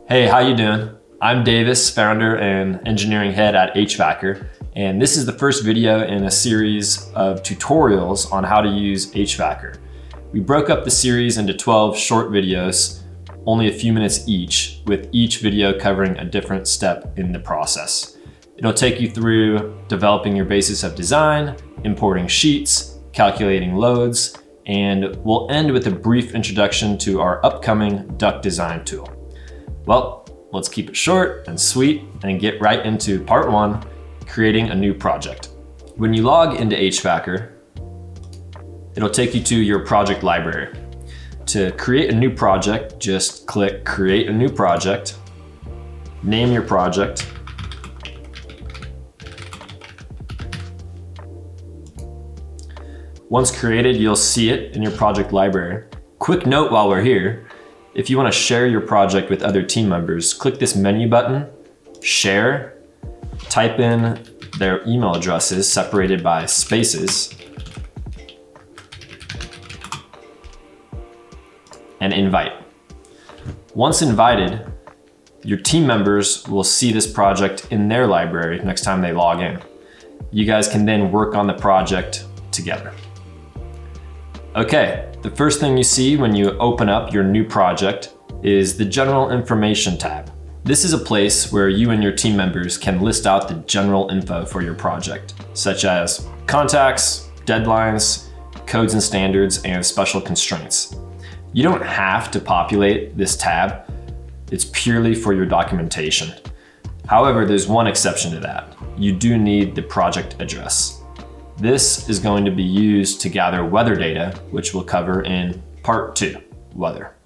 Hey, how you doing? I'm Davis, founder and engineering head at HVAKR, and this is the first video in a series of tutorials on how to use HVAKR. We broke up the series into 12 short videos, only a few minutes each, with each video covering a different step in the process. It'll take you through developing your basis of design, importing sheets, calculating loads, and we'll end with a brief introduction to our upcoming duct design tool. Well, let's keep it short and sweet and get right into part one, creating a new project. When you log into HVAKR, it'll take you to your project library. To create a new project, just click Create a New Project, name your project, once created, you'll see it in your project library. Quick note while we're here, if you want to share your project with other team members, click this menu button, Share, type in their email addresses separated by spaces, and invite. Once invited, your team members will see this project in their library next time they log in. You guys can then work on the project together. Okay, the first thing you see when you open up your new project is the General Information tab. This is a place where you and your team members can list out the general info for your project, such as contacts, deadlines, codes and standards, and special constraints. You don't have to populate this tab. It's purely for your documentation. However, there's one exception to that. You do need the project address. This is going to be used to gather weather data, which we'll cover in part 2, weather.